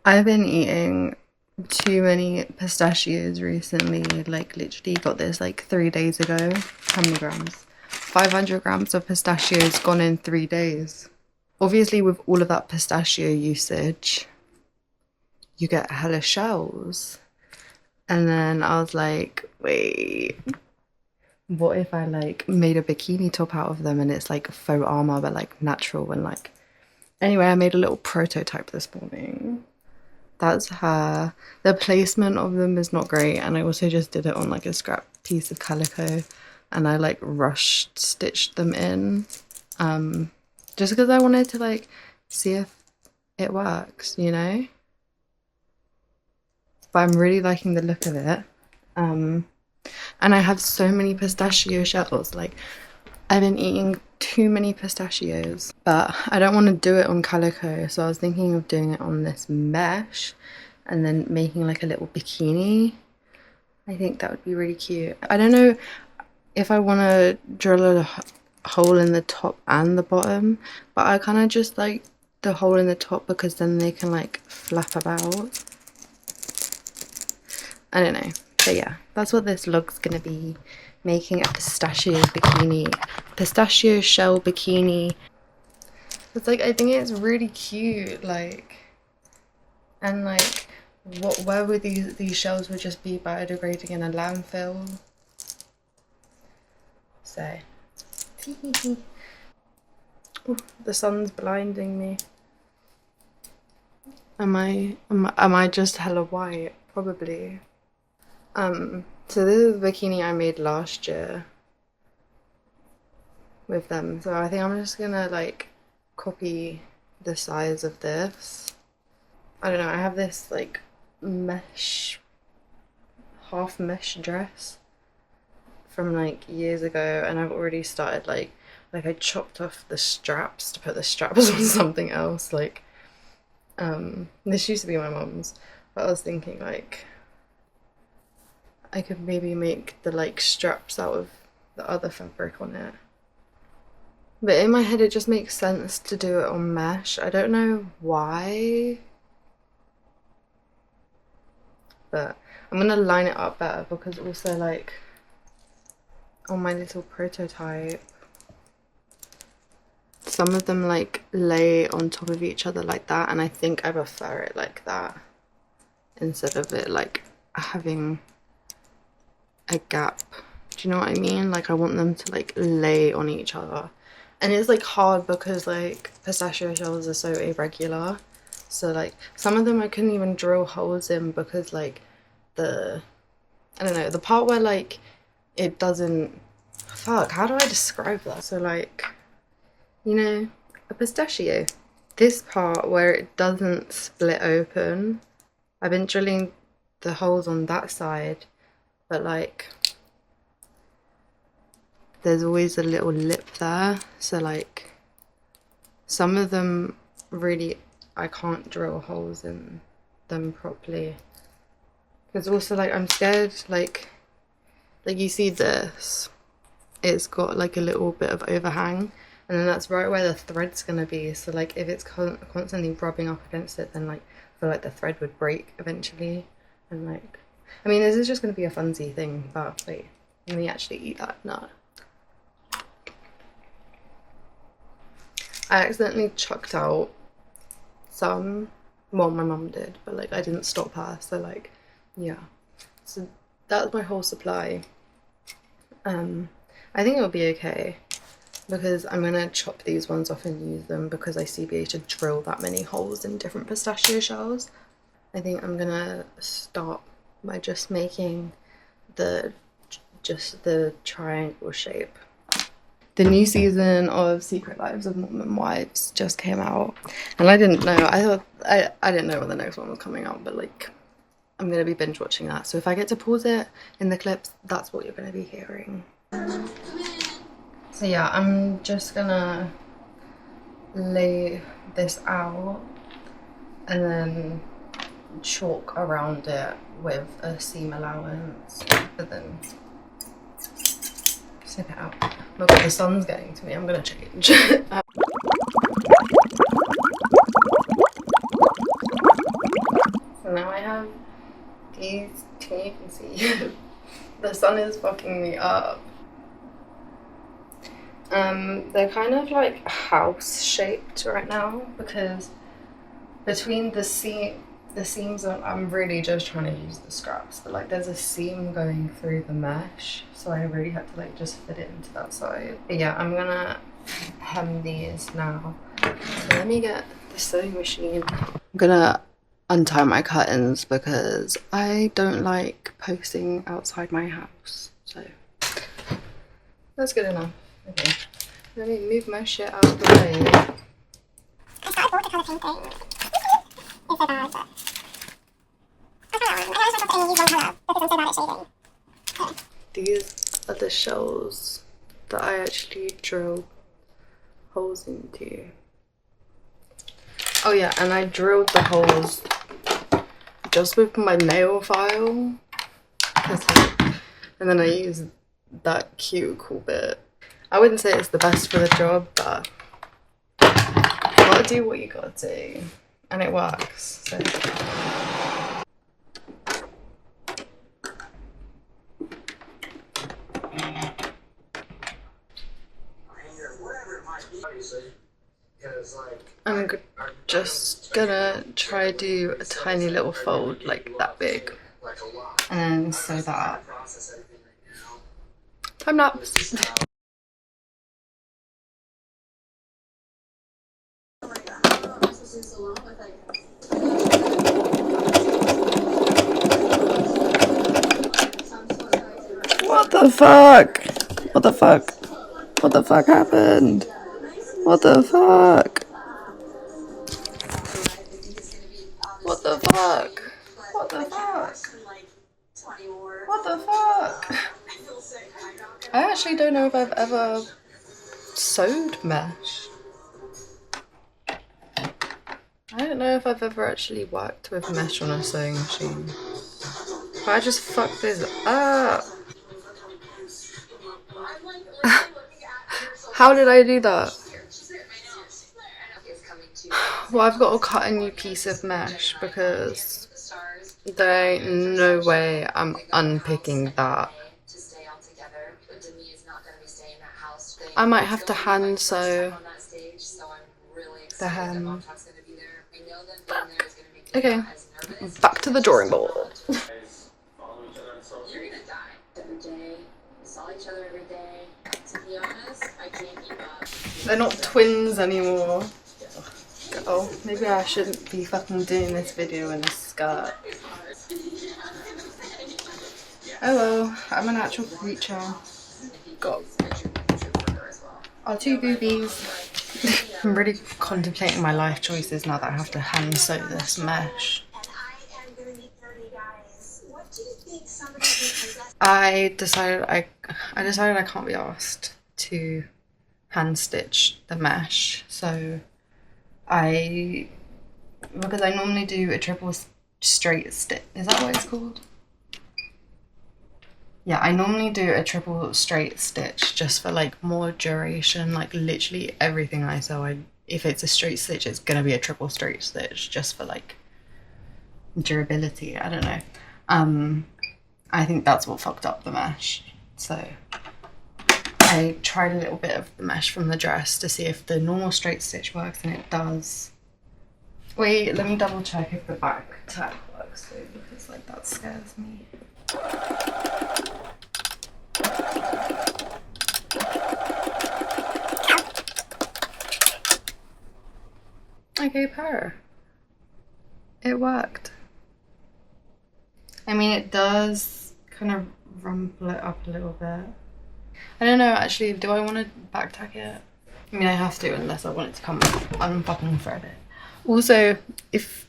I've been eating too many pistachios recently. Like literally got this like 3 days ago. How many grams? 500 grams of pistachios gone in 3 days. Obviously with all of that pistachio usage, you get hella shells. And then I was like, wait, what if I like made a bikini top out of them and it's like faux armor but like natural and like... Anyway, I made a little prototype this morning. That's her. The placement of them is not great, and I also just did it on like a scrap piece of calico and I like rushed stitched them in just because I wanted to like see if it works, you know? But I'm really liking the look of it. And I have so many pistachio shells. Like, I've been eating too many pistachios, but I don't want to do it on calico, so I was thinking of doing it on this mesh and then making like a little bikini. I think that would be really cute. I don't know if I want to drill a hole in the top and the bottom, but I kind of just like the hole in the top because then they can like flap about. I don't know, but yeah, that's what this look's gonna be. Making a pistachio bikini, pistachio shell bikini. It's like, I think it's really cute, like, and like, where would these shells would just be biodegrading in a landfill? So, ooh, the sun's blinding me. Am I just hella white? Probably. So this is the bikini I made last year with them. So I think I'm just gonna like copy the size of this. I don't know, I have this like mesh, half mesh dress from like years ago, and I've already started like I chopped off the straps to put the straps on something else. Like, this used to be my mom's, but I was thinking like I could maybe make the like straps out of the other fabric on it. But in my head it just makes sense to do it on mesh. I don't know why. But I'm gonna line it up better because also like on my little prototype, some of them like lay on top of each other like that, and I think I prefer it like that instead of it like having a gap. Do you know what I mean? Like I want them to like lay on each other, and it's like hard because like pistachio shells are so irregular, so like some of them I couldn't even drill holes in because like I don't know, the part where like it doesn't, fuck, how do I describe that? So like, you know, a pistachio, this part where it doesn't split open, I've been drilling the holes on that side, but like there's always a little lip there, so like some of them really I can't drill holes in them properly, because also like I'm scared like you see this, it's got like a little bit of overhang, and then that's right where the thread's gonna be, so like if it's constantly rubbing up against it, then like I feel like the thread would break eventually. And like, I mean, this is just going to be a funsy thing, but wait, let me actually eat that. No. I accidentally chucked out some, well, my mum did, but like I didn't stop her, so like, yeah. So that's my whole supply. I think it'll be okay because I'm going to chop these ones off and use them because I CBA to drill that many holes in different pistachio shells. I think I'm gonna start by just making the triangle shape. The new season of Secret Lives of Mormon Wives just came out, and I didn't know. I didn't know when the next one was coming out, but like I'm gonna be binge watching that. So if I get to pause it in the clips, that's what you're gonna be hearing. So yeah, I'm just gonna lay this out and then chalk around it with a seam allowance, but then snip it out. Oh god, the sun's getting to me, I'm gonna change. The sun is fucking me up. They're kind of like house shaped right now because between the seams, I'm really just trying to use the scraps, but like there's a seam going through the mesh, so I really had to like just fit it into that side. But yeah, I'm gonna hem these now. So let me get the sewing machine. I'm gonna untie my curtains because I don't like posting outside my house, so that's good enough. Okay, let me move my shit out of the way. I started bored to colour painting. It's so bad, but I can't only use one colour because I'm so bad at shading. Okay. These are the shells that I actually drilled holes into. Oh yeah, and I drilled the holes just with my nail file. And then I used that cuticle bit. I wouldn't say it's the best for the job, but you gotta do what you gotta do. And it works, so. I'm just gonna try to do a tiny little fold like that big and then sew that up. Time lapse. What the fuck? What the fuck? What the fuck happened? What the fuck? What the fuck? What the fuck? What the fuck? I actually don't know if I've ever sewed mesh. I don't know if I've ever actually worked with mesh on a sewing machine. But I just fucked this up. How did I do that? Well, I've got to cut a new piece of mesh because there ain't no way I'm unpicking that. I might have to hand sew the hem. Okay, back to the drawing board. They're not twins anymore. Oh, maybe I shouldn't be fucking doing this video in a skirt. Hello, I'm an actual creature. Got our two boobies. I'm really contemplating my life choices now that I have to hand sew this mesh. I decided I can't be asked to hand stitch the mesh, so because I normally do a triple straight stitch. Is that what it's called? Yeah, I normally do a triple straight stitch just for like more duration. Like literally everything I sew, if it's a straight stitch, it's gonna be a triple straight stitch just for like durability. I don't know. I think that's what fucked up the mesh. So I tried a little bit of the mesh from the dress to see if the normal straight stitch works, and it does. Wait, let me double check if the back tack works too, because like that scares me. Okay, purr. It worked. I mean, it does kind of rumple it up a little bit. I don't know, actually, do I want to back tack it? I mean, I have to unless I want it to come unfucking threaded. Also, if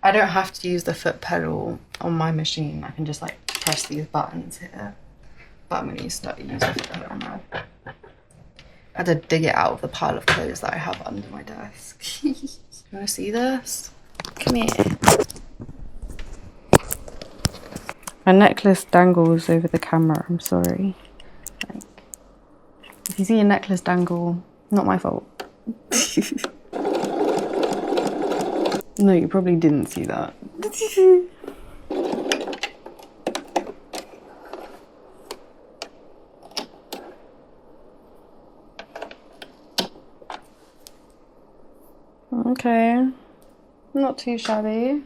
I don't have to use the foot pedal on my machine, I can just like press these buttons here. But I'm going to start using the foot pedal now. I had to dig it out of the pile of clothes that I have under my desk. You want to see this? Come here. My necklace dangles over the camera, I'm sorry. Like, if you see a necklace dangle, not my fault. No, you probably didn't see that. Okay. Not too shabby.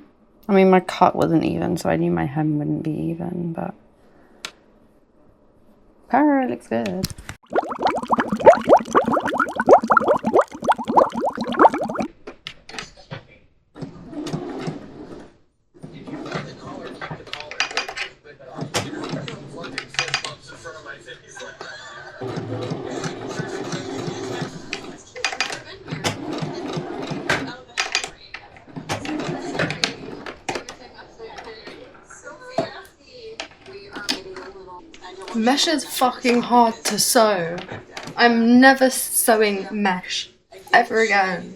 I mean, my cut wasn't even, so I knew my hem wouldn't be even, but it looks good. Mesh is fucking hard to sew. I'm never sewing mesh ever again.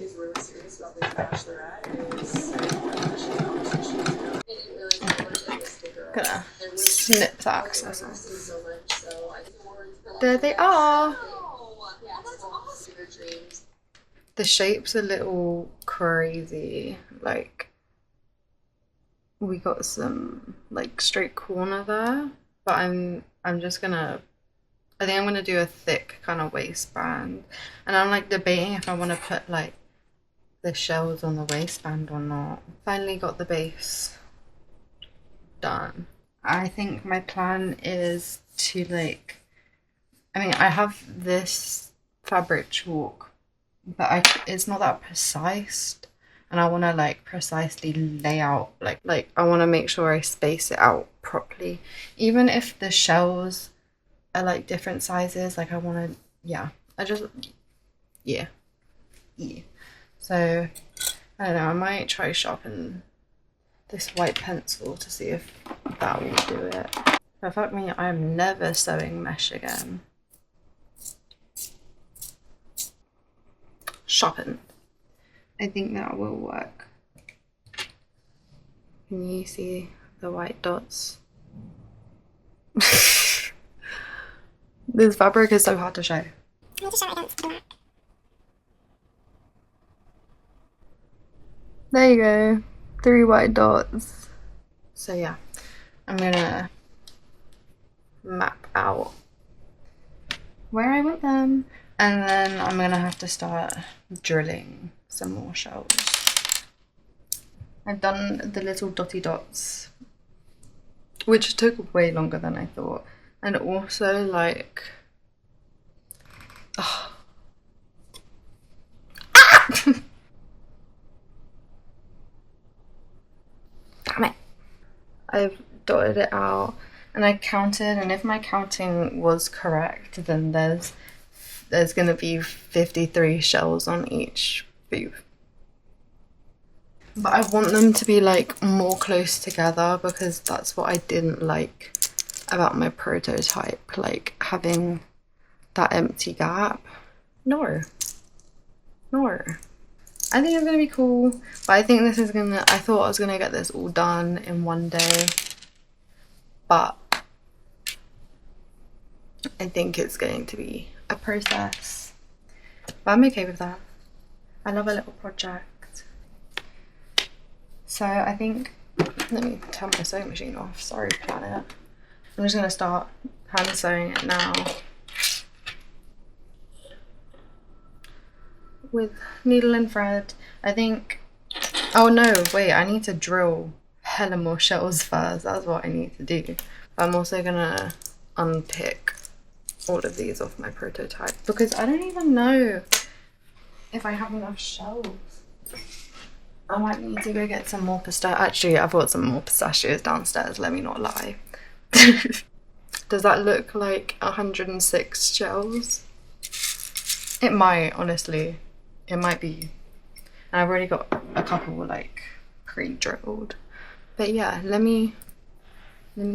Gonna snip the access. There they are. The shape's a little crazy. Like, we got some like straight corner there, but I'm just gonna, I think I'm gonna do a thick kind of waistband, and I'm like debating if I want to put like the shells on the waistband or not. Finally got the base done. I think my plan is to like, I mean, I have this fabric chalk, but it's not that precise, and I want to like precisely lay out like I want to make sure I space it out properly, even if the shells are like different sizes. Like I want to, yeah, so I don't know, I might try sharpen this white pencil to see if that will do it. But fuck me, I'm never sewing mesh again. Sharpen. I think that will work. Can you see the white dots? This fabric is so hard to show. I need to show it against the black. There you go. 3 white dots. So yeah, I'm gonna map out where I want them, and then I'm gonna have to start drilling some more shells. I've done the little dotty dots, which took way longer than I thought, and also like, oh. Damn it. I've dotted it out and I counted, and if my counting was correct, then there's gonna be 53 shells on each boob. But I want them to be like more close together, because that's what I didn't like about my prototype, like having that empty gap. No. I think it's gonna be cool, but I think this is gonna, I thought I was gonna get this all done in one day, but I think it's going to be a process. But I'm okay with that. I love a little project. So I think, let me turn my sewing machine off. Sorry, planet. I'm just gonna start hand sewing it now with needle and thread. I think, oh no, wait, I need to drill hella more shells first. That's what I need to do. I'm also gonna unpick all of these off my prototype, because I don't even know if I have enough shells. I might need to go get some more pistachios. Actually, I've got some more pistachios downstairs, let me not lie. Does that look like 106 shells? It might, honestly. It might be. And I've already got a couple like pre-drilled. But yeah, let me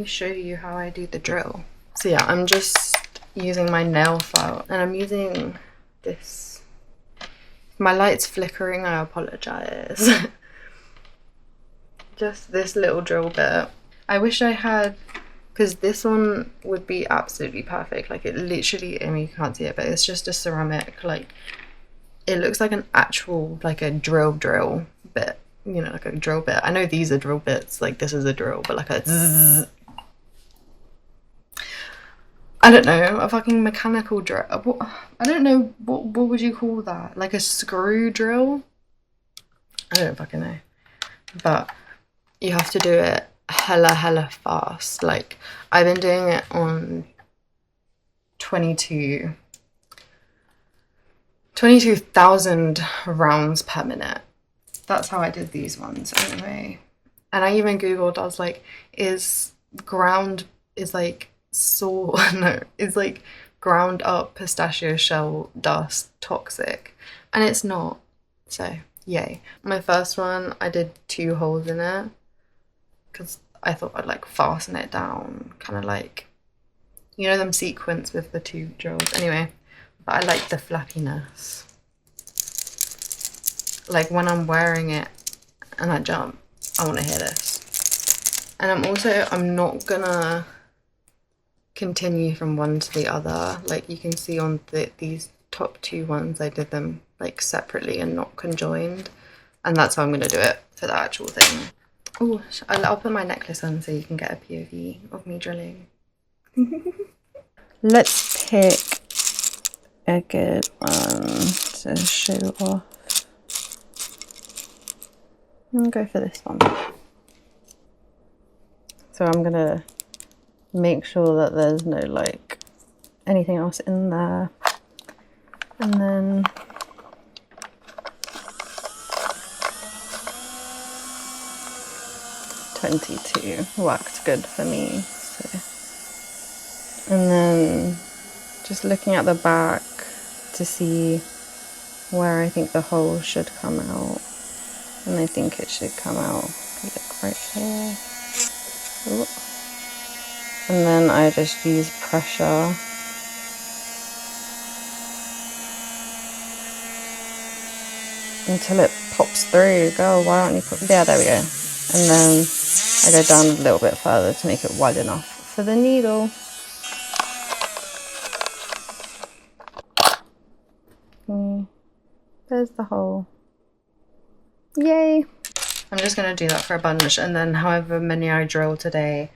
show you how I do the drill. So yeah, I'm just using my nail file, and I'm using this. My light's flickering, I apologize. Just this little drill bit. I wish I had, because this one would be absolutely perfect. Like it literally, I mean, you can't see it, but it's just a ceramic, like it looks like an actual, like a drill bit, you know, like a drill bit. I know these are drill bits, like this is a drill, but like a zzz. I don't know, a fucking mechanical drill. I don't know, what would you call that? Like a screw drill? I don't fucking know. But you have to do it hella fast. Like, I've been doing it on 22,000 rounds per minute. That's how I did these ones anyway. And I even googled, I was like, is like ground up pistachio shell dust toxic? And it's not. So yay. My first one, I did 2 holes in it because I thought I'd like fasten it down, kind of like, you know, them sequins with the 2 drills. Anyway, but I like the flappiness. Like when I'm wearing it and I jump, I want to hear this. And I'm not gonna continue from one to the other. Like you can see on these top 2 ones, I did them like separately and not conjoined. And that's how I'm gonna do it for the actual thing. Oh, I'll put my necklace on so you can get a POV of me drilling. Let's pick a good one to show off. I'll go for this one. So I'm gonna make sure that there's no like anything else in there. And then $22 worked good for me. So. And then just looking at the back to see where I think the hole should come out. And I think it should come out, look right here. Ooh. And then I just use pressure until it pops through. Girl, why don't you put, yeah, there we go. And then I go down a little bit further to make it wide enough for the needle. There's the hole. Yay! I'm just gonna do that for a bunch, and then however many I drill today,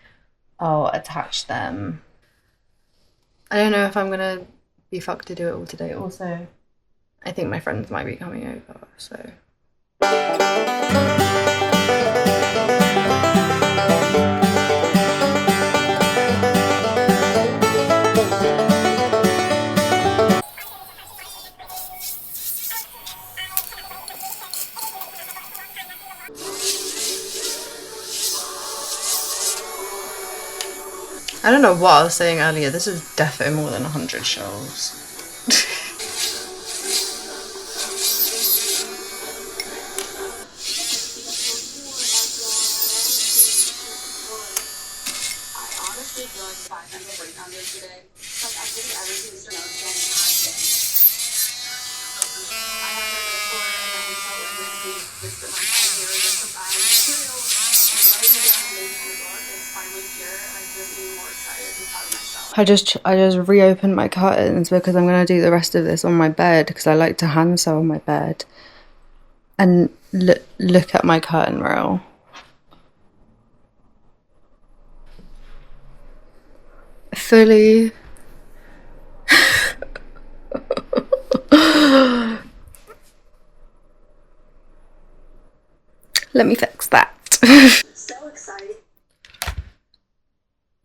I'll attach them. I don't know if I'm gonna be fucked to do it all today. Also, I think my friends might be coming over, so. I don't know what I was saying earlier, this is definitely more than 100 shells. I just reopened my curtains because I'm going to do the rest of this on my bed because I like to hand sew on my bed. And look at my curtain rail. Fully. Let me fix that. So excited.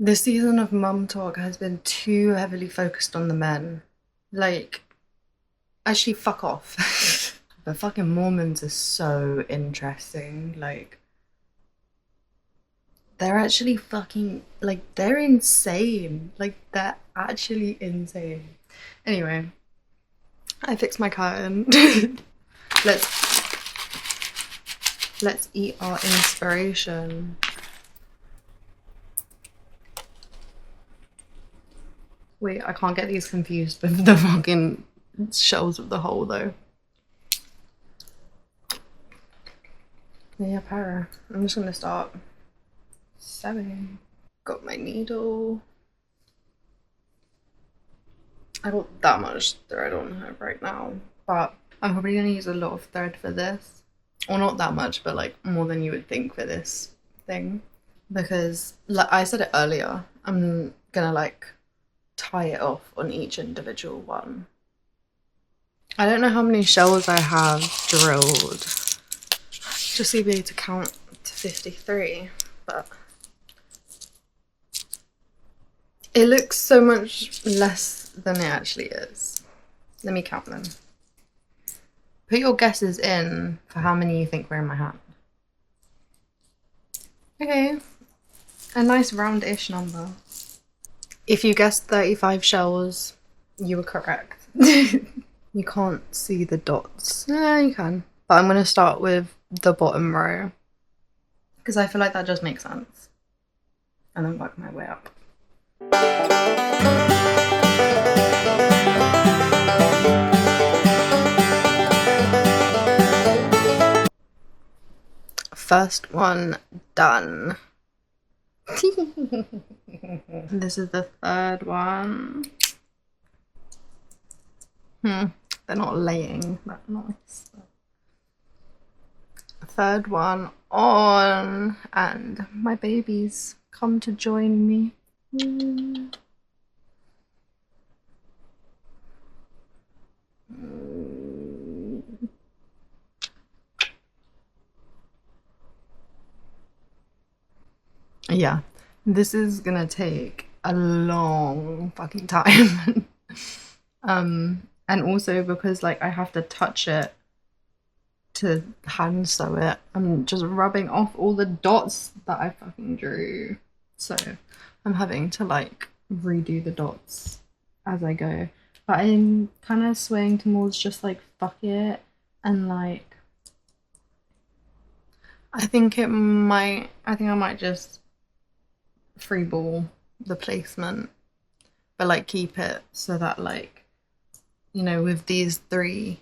This season of Mum Talk has been too heavily focused on the men. Like, actually fuck off. The fucking Mormons are so interesting. Like, they're actually fucking, like, they're insane. Like, they're actually insane. Anyway, I fixed my curtain. Let's eat our inspiration. Wait, I can't get these confused with the fucking shells of the hole though. Yeah, para. I'm just gonna start sewing. Got my needle. I got that much thread on her right now, but I'm probably gonna use a lot of thread for this. Or not that much, but like more than you would think for this thing. Because like I said it earlier, I'm gonna like tie it off on each individual one. I don't know how many shells I have drilled. just to be able to count to 53, but it looks so much less than it actually is. Let me count them. Put your guesses in for how many you think were in my hand. Okay, a nice round-ish number. If you guessed 35 shells, you were correct. You can't see the dots. Yeah, you can. But I'm going to start with the bottom row, because I feel like that just makes sense. And then work my way up. First one done. This is the third one. They're not laying that nice. Third one on, and my babies come to join me. Yeah, this is gonna take a long fucking time. And also because like I have to touch it to hand sew it, I'm just rubbing off all the dots that I fucking drew. So I'm having to like redo the dots as I go. But I'm kind of swaying towards just like fuck it, and like I think I might just freeball the placement, but like keep it so that like, you know, with these three,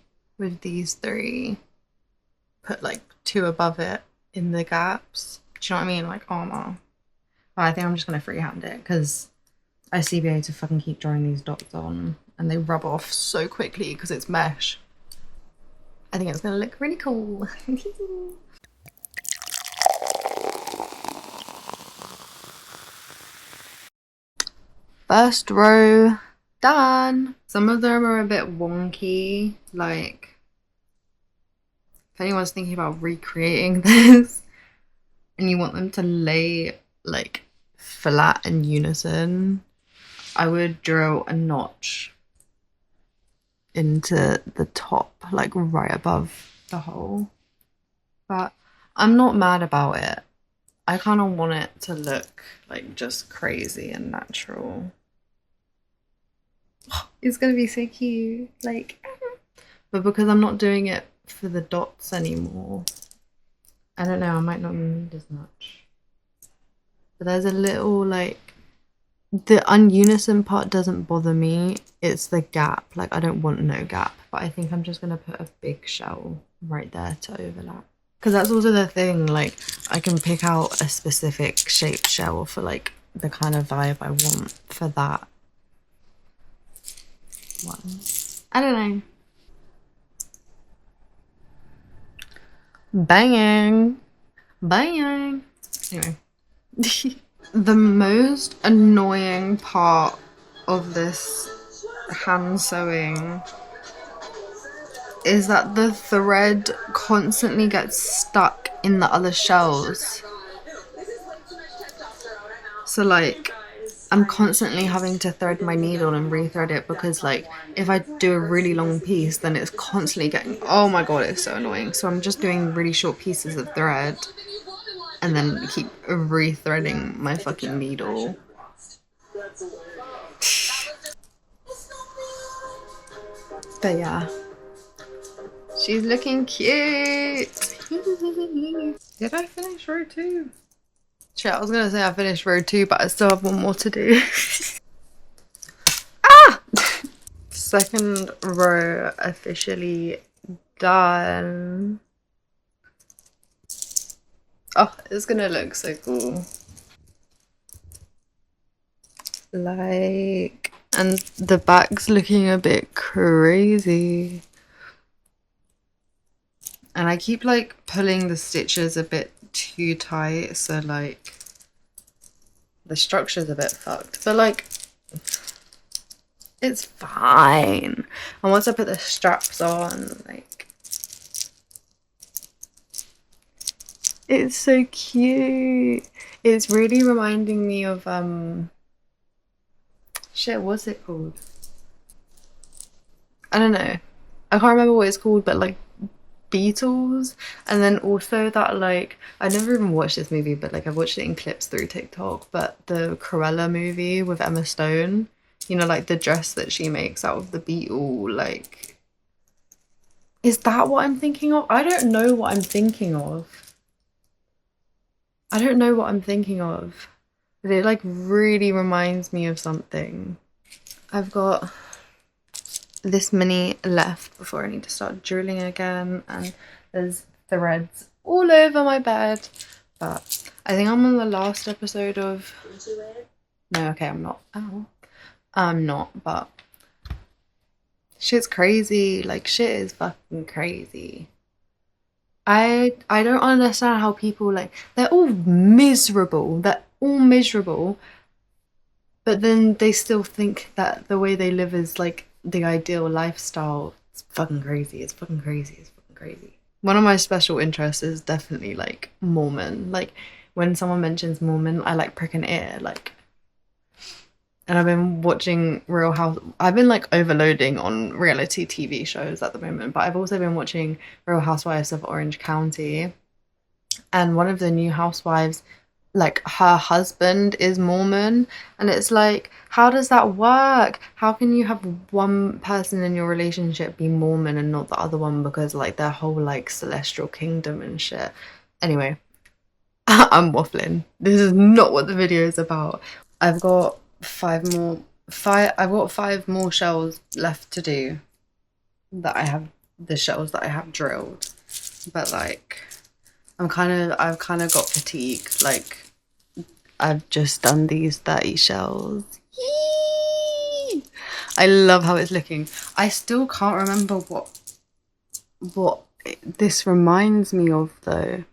put like 2 above it in the gaps. Do you know what I mean? Like armor. But I think I'm just gonna freehand it because I see be able to fucking keep drawing these dots on, and they rub off so quickly because it's mesh. I think it's gonna look really cool. First row done. Some of them are a bit wonky, like if anyone's thinking about recreating this and you want them to lay like flat in unison, I would drill a notch into the top, like right above the hole. But I'm not mad about it. I kind of want it to look like just crazy and natural. It's gonna be so cute, like, but because I'm not doing it for the dots anymore, I don't know, I might not need as much. But there's a little like, the ununison part doesn't bother me, it's the gap. Like I don't want no gap, but I think I'm just gonna put a big shell right there to overlap, because that's also the thing, like I can pick out a specific shaped shell for like the kind of vibe I want for that one. I don't know. Banging. Anyway. The most annoying part of this hand sewing is that the thread constantly gets stuck in the other shells. So like I'm constantly having to thread my needle and rethread it, because like if I do a really long piece then it's constantly getting, oh my god, it's so annoying. So I'm just doing really short pieces of thread and then keep rethreading my fucking needle. But yeah, she's looking cute. Did I finish row 2? Shit, I was gonna say I finished row 2, but I still have one more to do. Ah! Second row officially done. Oh, it's gonna look so cool. Like, and the back's looking a bit crazy. And I keep like pulling the stitches a bit too tight, so like the structure's a bit fucked, but like it's fine. And once I put the straps on, like It's so cute. It's really reminding me of shit, what's it called? I don't know. I can't remember what it's called, but like Beatles. And then also that, like, I never even watched this movie, but like I've watched it in clips through TikTok, but the Cruella movie with Emma Stone, you know, like the dress that she makes out of the beetle, like, is that what I'm thinking of? I don't know what I'm thinking of. I don't know what I'm thinking of. But it like really reminds me of something. I've got this many left before I need to start drilling again, and there's threads all over my bed. But I think I'm on the last episode of. No, okay, I'm not. Ow. I'm not, but shit's crazy. Like, shit is fucking crazy. I don't understand how people, like, they're all miserable. They're all miserable, but then they still think that the way they live is like the ideal lifestyle. It's fucking crazy. It's fucking crazy. It's fucking crazy. One of my special interests is definitely like Mormon. Like when someone mentions Mormon, I like prick an ear. Like, and I've been watching Real House. I've been like overloading on reality TV shows at the moment, but I've also been watching Real Housewives of Orange County. And one of the new housewives, like her husband is Mormon, and it's like, how does that work? How can you have one person in your relationship be Mormon and not the other one, because like their whole like celestial kingdom and shit. Anyway, I'm waffling. This is not what the video is about. I've got five more shells left to do, that I have, the shells that I have drilled, but like I've kind of got fatigue. Like, I've just done these 30 shells. Yee! I love how it's looking. I still can't remember what this reminds me of though.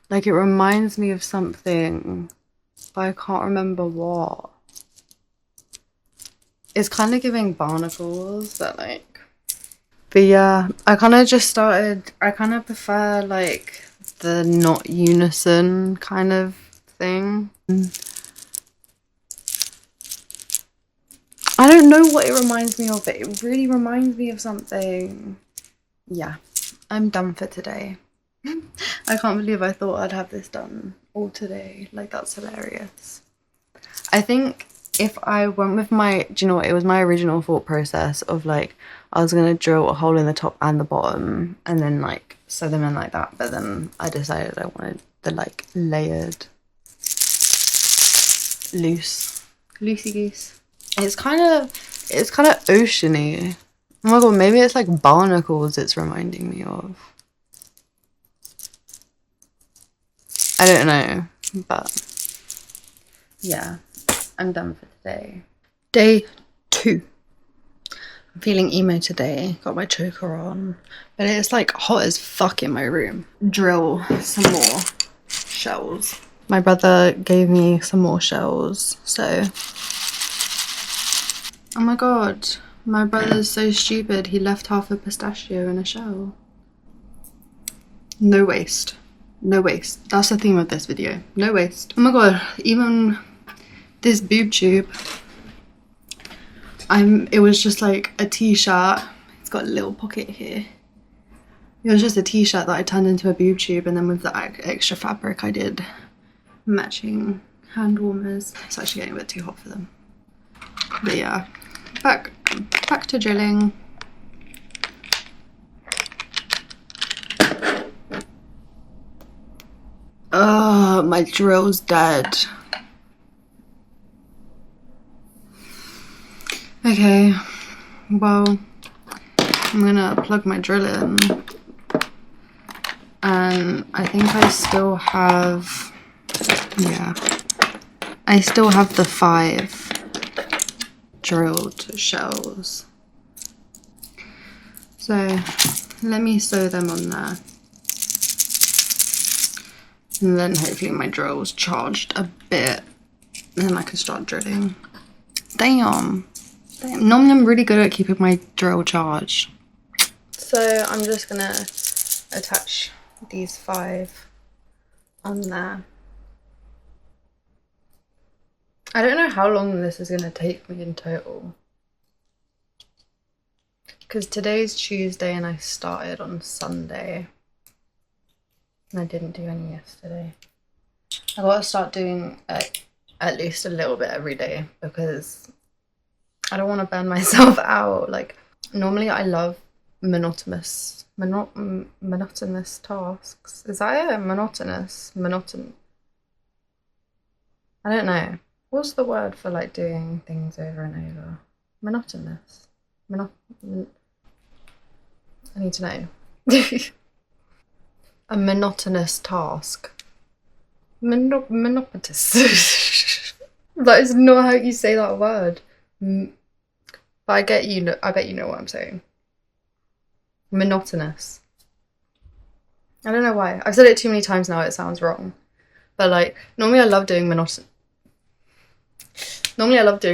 Like, it reminds me of something, but I can't remember what. It's kind of giving barnacles, but like, but yeah, I kind of prefer like the not unison kind of thing. I don't know what it reminds me of, but it really reminds me of something. Yeah, I'm done for today. I can't believe I thought I'd have this done all today. Like, that's hilarious. I think if I went with my, do you know what, it was my original thought process of like, I was gonna drill a hole in the top and the bottom and then like sew them in like that, but then I decided I wanted the like layered loosey goose. It's kind of oceany. Oh my god, maybe it's like barnacles it's reminding me of. I don't know, but yeah, I'm done for today. Day 2. I'm feeling emo today. Got my choker on, but it's like hot as fuck in my room. Drill some more shells. My brother gave me some more shells, so. Oh my god, my brother's so stupid. He left half a pistachio in a shell. No waste. No waste. That's the theme of this video. No waste. Oh my god, even this boob tube. It was just like a t-shirt. It's got a little pocket here. It was just a t-shirt that I turned into a boob tube, and then with the extra fabric I did matching hand warmers. It's actually getting a bit too hot for them. But yeah, back to drilling. Oh, my drill's dead. Okay, well, I'm gonna plug my drill in, and I think I still have, yeah, I still have the 5 drilled shells, so let me sew them on there, and then hopefully my drill's charged a bit, and then I can start drilling. Damn. Normally I'm really good at keeping my drill charged. So I'm just gonna attach these 5 on there. I don't know how long this is gonna take me in total, because today's Tuesday and I started on Sunday and I didn't do any yesterday. I gotta start doing at least a little bit every day because I don't want to burn myself out. Like, normally I love monotonous tasks. Is that it? Monoton. I don't know. What's the word for like doing things over and over? Monotonous. I need to know. A monotonous task. Monotonous. That is not how you say that word. But I bet you know what I'm saying. Monotonous. I don't know why. I've said it too many times now, it sounds wrong. But like, normally I love doing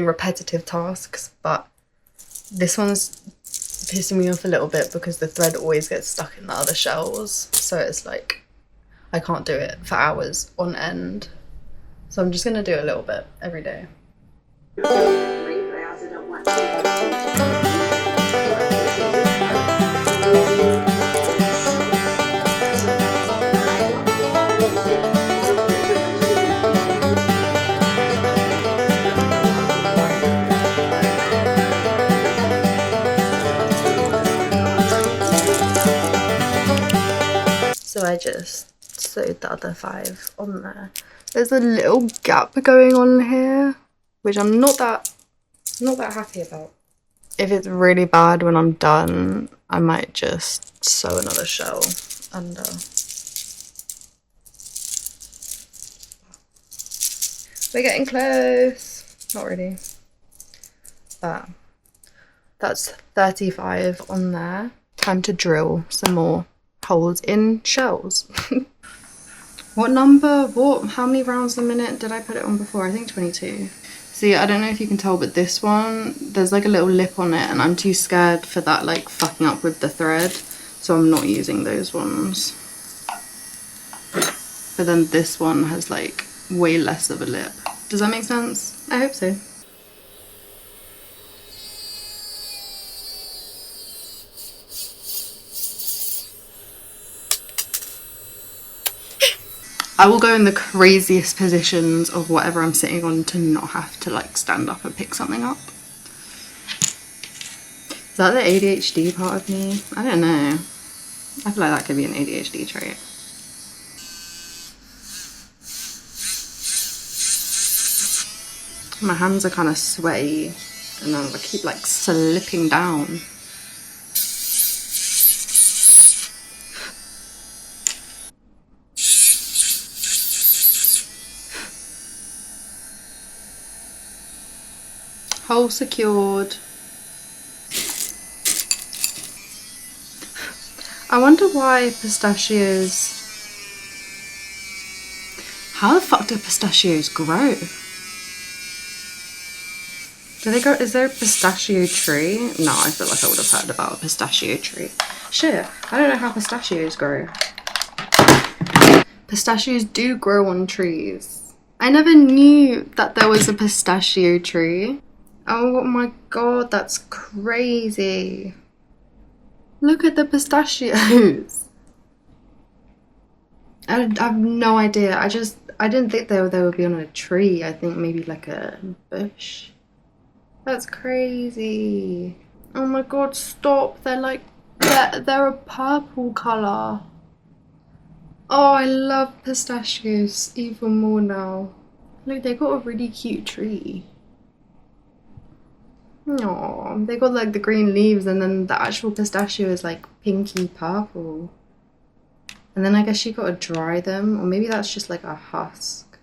repetitive tasks, but this one's pissing me off a little bit because the thread always gets stuck in the other shells. So it's like, I can't do it for hours on end. So I'm just gonna do a little bit every day. So I just sewed the other 5 on there. There's a little gap going on here, which I'm not that happy about. If it's really bad when I'm done, I might just sew another shell under. We're getting close. Not really. But that's 35 on there. Time to drill some more holes in shells. What number? How many rounds a minute did I put it on before? I think 22. See, I don't know if you can tell, but this one, there's like a little lip on it and I'm too scared for that like fucking up with the thread. So I'm not using those ones. But then this one has like way less of a lip. Does that make sense? I hope so. I will go in the craziest positions of whatever I'm sitting on to not have to like stand up and pick something up. Is that the ADHD part of me? I don't know. I feel like that could be an ADHD trait. My hands are kind of sweaty and I keep like slipping down. Hole secured. I wonder why pistachios... How the fuck do pistachios grow? Do they grow? Is there a pistachio tree? No, I feel like I would have heard about a pistachio tree. Shit, I don't know how pistachios grow. Pistachios do grow on trees. I never knew that there was a pistachio tree. Oh my god, that's crazy. Look at the pistachios. I have no idea. I didn't think they would be on a tree. I think maybe like a bush. That's crazy. Oh my god, stop. They're like, they're a purple colour. Oh, I love pistachios even more now. Look, they got a really cute tree. Aww, they got like the green leaves and then the actual pistachio is like pinky purple. And then I guess you gotta dry them, or maybe that's just like a husk.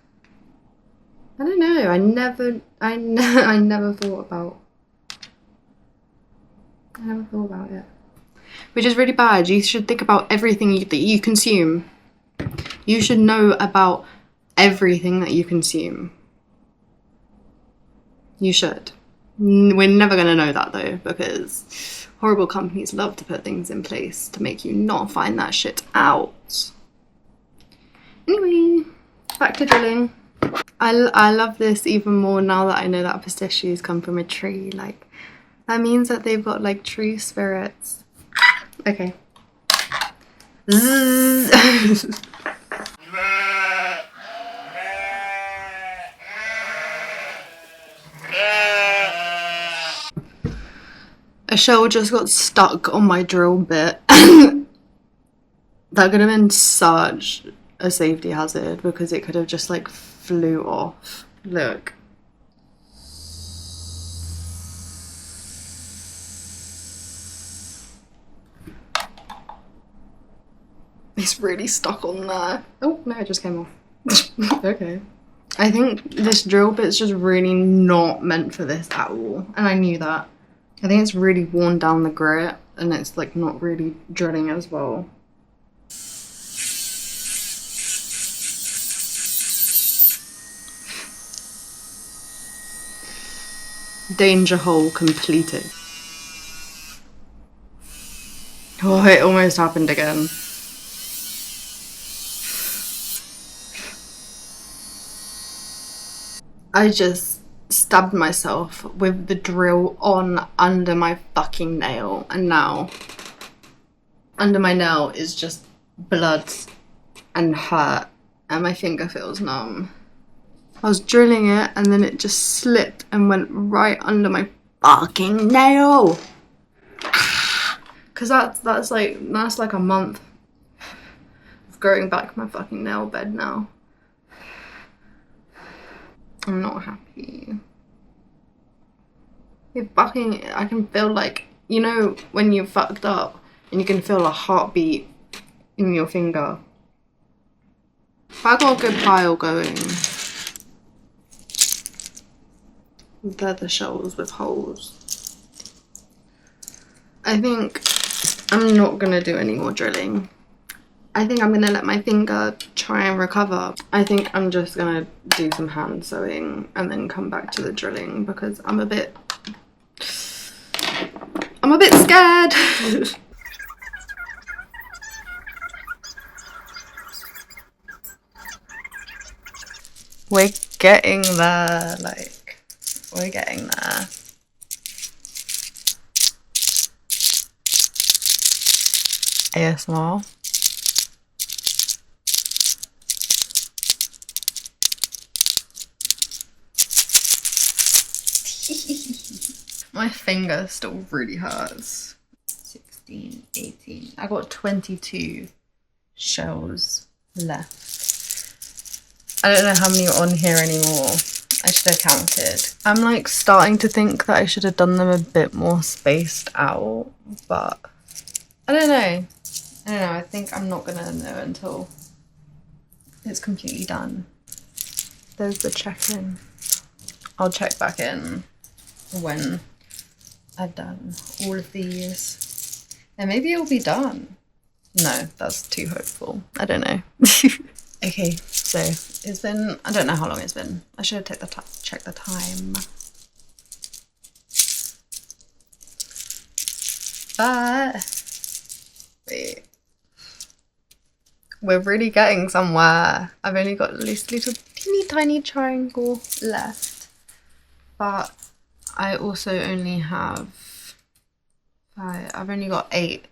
I don't know, I never thought about it. Which is really bad. You should think about everything that you consume. You should know about everything that you consume. You should. We're never going to know that though, because horrible companies love to put things in place to make you not find that shit out. Anyway, back to drilling. I love this even more now that I know that pistachios come from a tree. Like, that means that they've got like tree spirits. Okay. Zzz. A shell just got stuck on my drill bit. That could have been such a safety hazard because it could have just like flew off. Look. It's really stuck on there. Oh no, it just came off. Okay. I think this drill bit's just really not meant for this at all. And I knew that. I think it's really worn down the grit and it's like not really drilling as well. Danger hole completed. Oh, it almost happened again. I just stabbed myself with the drill on under my fucking nail, and now under my nail is just blood and hurt and my finger feels numb. I was drilling it and then it just slipped and went right under my fucking nail. Cause that's like a month of growing back my fucking nail bed now. I'm not happy. I can feel like, you know, when you're fucked up and you can feel a heartbeat in your finger. I got a good pile going. They're the shells with holes. I think I'm not gonna do any more drilling. I think I'm gonna let my finger try and recover. I think I'm just gonna do some hand sewing and then come back to the drilling because I'm a bit scared. We're getting there, like, we're getting there. ASMR. My finger still really hurts. 16, 18. I got 22 shells left. I don't know how many are on here anymore. I should have counted. I'm like starting to think that I should have done them a bit more spaced out, but I don't know. I think I'm not gonna know until it's completely done. There's the check-in. I'll check back in when I've done all of these. And maybe it'll be done. No, that's too hopeful. I don't know. Okay, so it's been, I don't know how long it's been. I should have checked the time. But wait. We're really getting somewhere. I've only got this little teeny tiny triangle left. But I also only have I've only got 8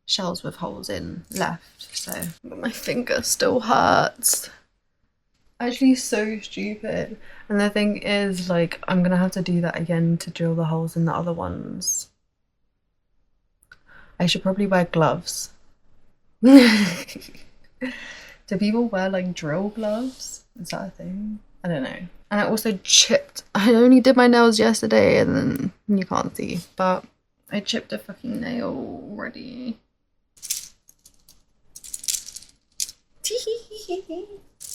shells with holes in left, so but my finger still hurts. Actually so stupid. And the thing is, like, I'm gonna have to do that again to drill the holes in the other ones. I should probably wear gloves. Do people wear like drill gloves? Is that a thing? I don't know. And I also chipped, I only did my nails yesterday and then you can't see, but I chipped a fucking nail already.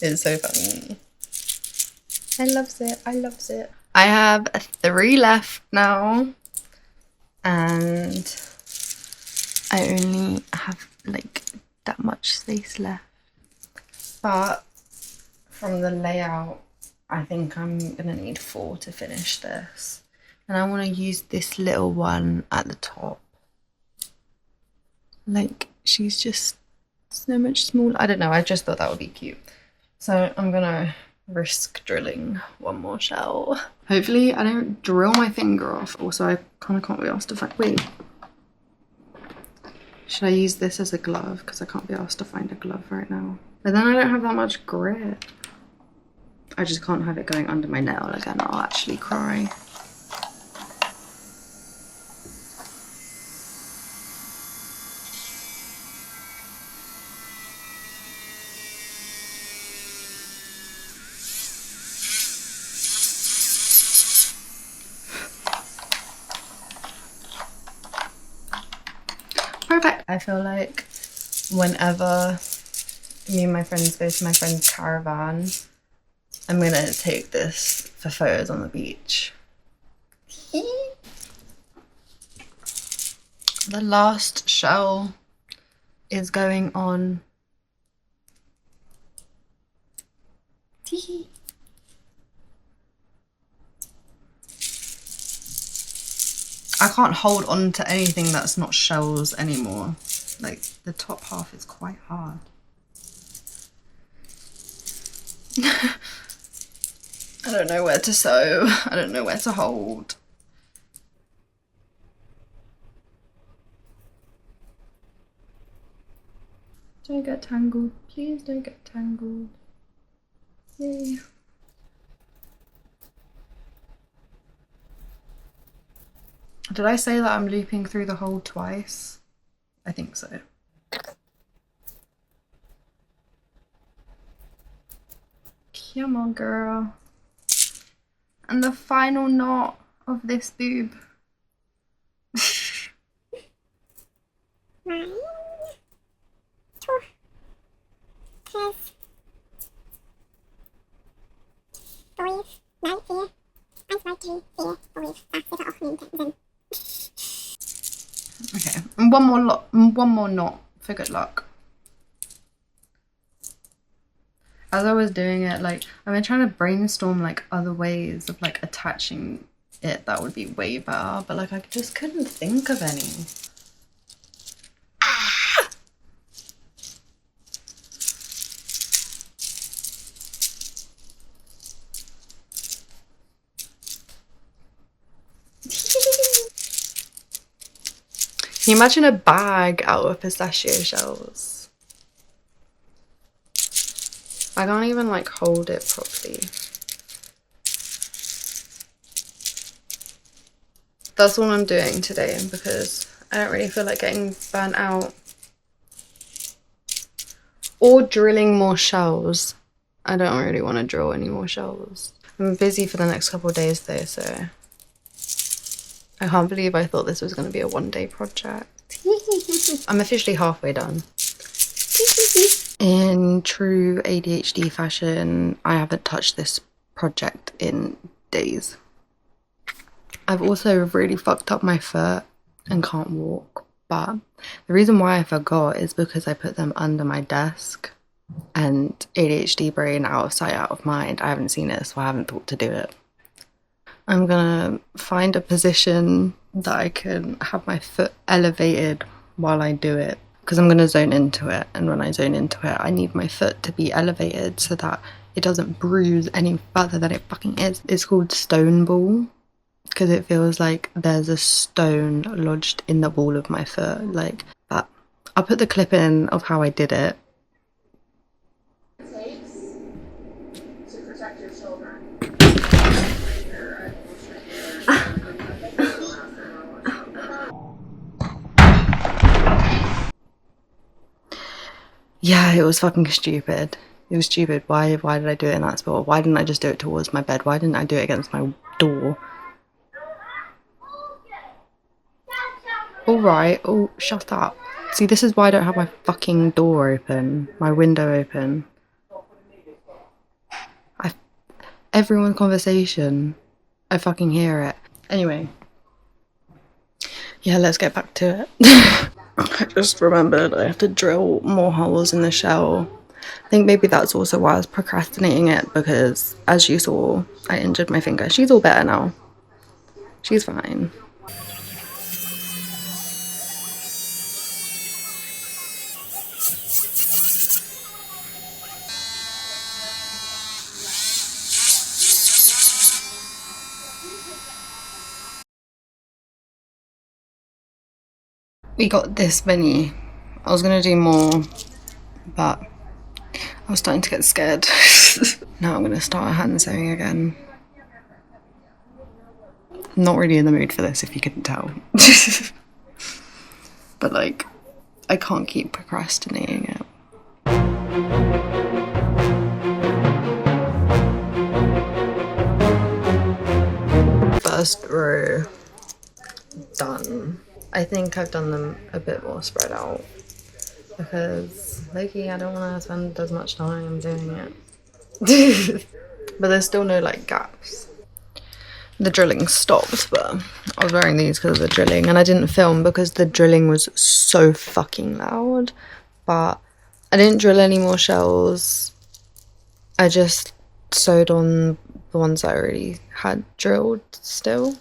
It's so funny. I loves it. I loves it. I have 3 left now and I only have like that much space left. But from the layout, I think I'm gonna need 4 to finish this. And I want to use this little one at the top. Like, she's just so much smaller. I don't know, I just thought that would be cute. So I'm gonna risk drilling one more shell. Hopefully I don't drill my finger off. Also, I kind of can't be asked to find, wait. Should I use this as a glove? Because I can't be asked to find a glove right now. But then I don't have that much grip. I just can't have it going under my nail again. I'll actually cry. Perfect. I feel like whenever me and my friends go to my friend's caravan, I'm gonna take this for photos on the beach. The last shell is going on. I can't hold on to anything that's not shells anymore. Like, the top half is quite hard. I don't know where to sew. I don't know where to hold. Don't get tangled. Please don't get tangled. Yay. Did I say that I'm looping through the hole twice? I think so. Come on, girl. And the final knot of this boob. One, two, three, four, 5, 4, 1, 2, 3, 4, 5, 6, 7, 8, 9, 10. Okay, and one more knot for good luck. As I was doing it, like, I've been trying to brainstorm like other ways of like attaching it that would be way better, but like I just couldn't think of any. Can you imagine a bag out of pistachio shells? I can't even like hold it properly. That's all I'm doing today because I don't really feel like getting burnt out. Or drilling more shells. I don't really want to drill any more shells. I'm busy for the next couple of days though, so I can't believe I thought this was going to be a one-day project. I'm officially halfway done. In true ADHD fashion, I haven't touched this project in days. I've also really fucked up my foot and can't walk, but the reason why I forgot is because I put them under my desk, and ADHD brain, out of sight, out of mind. I haven't seen it, so I haven't thought to do it. I'm gonna find a position that I can have my foot elevated while I do it, because I'm gonna zone into it, and when I zone into it, I need my foot to be elevated so that it doesn't bruise any further than it fucking is. It's called stone ball, because it feels like there's a stone lodged in the ball of my foot, like that. I'll put the clip in of how I did it. To protect your children. Yeah, it was fucking stupid. It was stupid. Why did I do it in that spot? Why didn't I just do it towards my bed? Why didn't I do it against my door? Alright, oh, shut up. See, this is why I don't have my fucking door open, my window open. Everyone's conversation, I fucking hear it. Anyway. Yeah, let's get back to it. I just remembered I have to drill more holes in the shell. I think maybe that's also why I was procrastinating it, because as you saw, I injured my finger. She's all better now. She's fine. We got this many. I was gonna do more, but I was starting to get scared. Now I'm gonna start hand sewing again. I'm not really in the mood for this, if you couldn't tell. But like, I can't keep procrastinating it. First row done. I think I've done them a bit more spread out because lately I don't want to spend as much time doing it. But there's still no like gaps. The drilling stopped, but I was wearing these because of the drilling, and I didn't film because the drilling was so fucking loud. But I didn't drill any more shells. I just sewed on the ones I already had drilled still.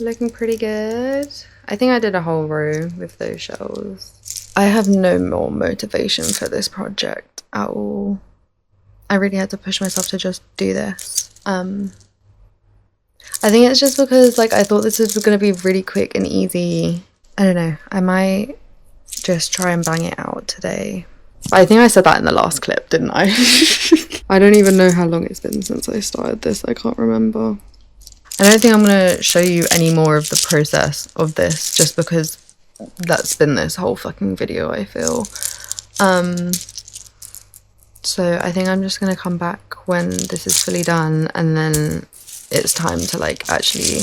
Looking pretty good. I think I did a whole row with those shells. I have no more motivation for this project at all. I really had to push myself to just do this. I think it's just because like I thought this was going to be really quick and easy. I don't know. I might just try and bang it out today. I think I said that in the last clip, didn't I? I don't even know how long it's been since I started this. I can't remember. I don't think I'm going to show you any more of the process of this just because that's been this whole fucking video, I feel. So I think I'm just going to come back when this is fully done, and then it's time to like actually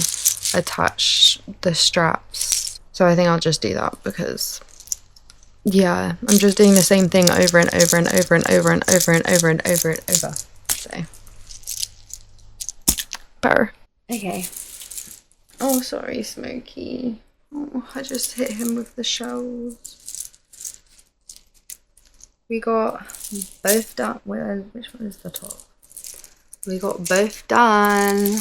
attach the straps. So I think I'll just do that because yeah, I'm just doing the same thing over and over and over and over and over and over and over and over. So better. Okay. Oh, sorry, Smokey. Oh, I just hit him with the shells. We got both done. Which one is the top? We got both done.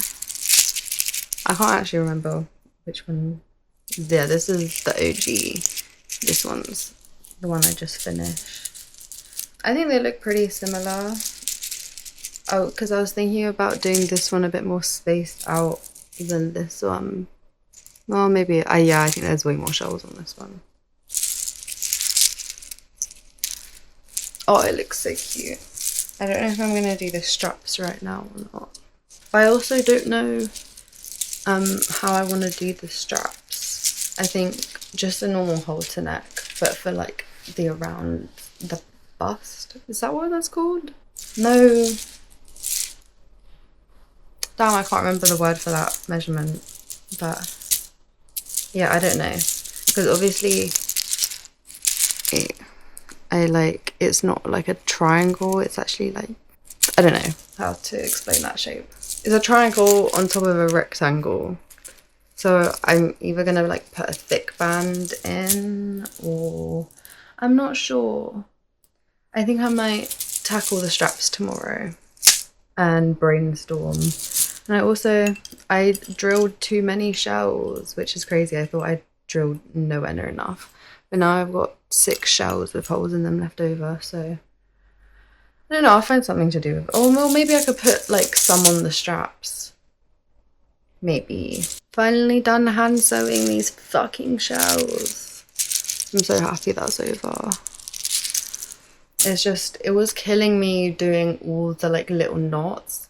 I can't actually remember which one. Yeah, this is the OG. This one's the one I just finished. I think they look pretty similar. Oh, because I was thinking about doing this one a bit more spaced out than this one. Well, maybe. Yeah, I think there's way more shells on this one. Oh, it looks so cute. I don't know if I'm going to do the straps right now or not. But I also don't know how I want to do the straps. I think just a normal halter neck, but for like the around the bust. Is that what that's called? No. Damn, I can't remember the word for that measurement. But yeah, I don't know. Because obviously it's not like a triangle, it's actually like, I don't know how to explain that shape. It's a triangle on top of a rectangle. So I'm either gonna like put a thick band in, or I'm not sure. I think I might tackle the straps tomorrow and brainstorm. And I drilled too many shells, which is crazy. I thought I drilled nowhere near enough. But now I've got 6 shells with holes in them left over, so I don't know, I'll find something to do with it. Oh, well, maybe I could put like some on the straps. Maybe. Finally done hand sewing these fucking shells. I'm so happy that's over. It's just, it was killing me doing all the like little knots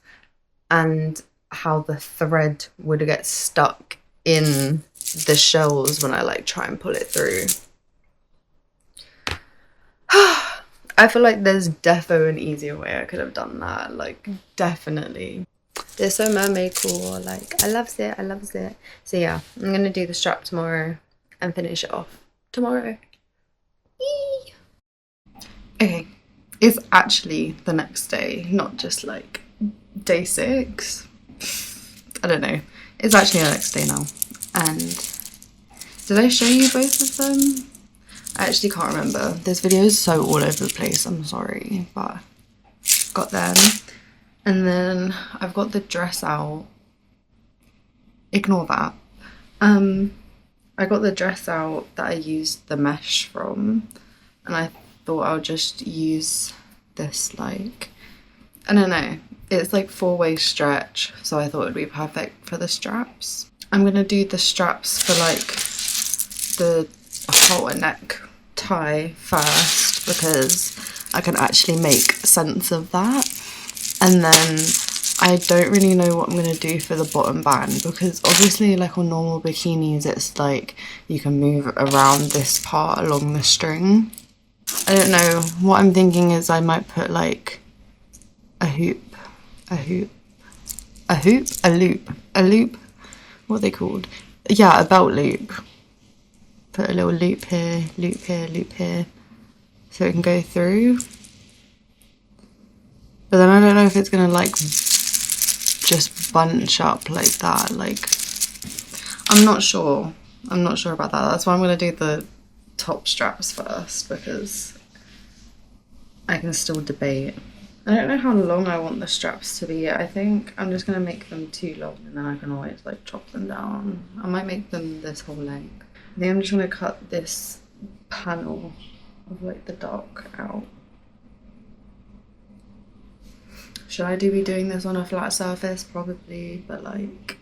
and how the thread would get stuck in the shells when I like try and pull it through. I feel like there's defo an easier way I could have done that, like definitely. They're so mermaid cool, like I loves it, I loves it. So yeah, I'm gonna do the strap tomorrow and finish it off tomorrow. Yee. Okay, it's actually the next day, not just like day 6. I don't know, it's actually the next day now. And did I show you both of them? I actually can't remember. This video is so all over the place, I'm sorry, but got them. And then I've got the dress out. Ignore that. I got the dress out that I used the mesh from, and I thought I'll just use this, like, I don't know, it's like 4-way stretch, so I thought it'd be perfect for the straps. I'm gonna do the straps for like the halter neck tie first because I can actually make sense of that, and then I don't really know what I'm gonna do for the bottom band because obviously like on normal bikinis it's like you can move around this part along the string. I don't know, what I'm thinking is I might put like a loop, what are they called? Yeah, a belt loop. Put a little loop here, loop here, loop here, so it can go through. But then I don't know if it's gonna like just bunch up like that. Like, I'm not sure about that. That's why I'm gonna do the top straps first because I can still debate. I don't know how long I want the straps to be. I think I'm just gonna make them too long and then I can always like chop them down. I might make them this whole length. I think I'm just gonna cut this panel of like the dark out. Should I be doing this on a flat surface? Probably, but like,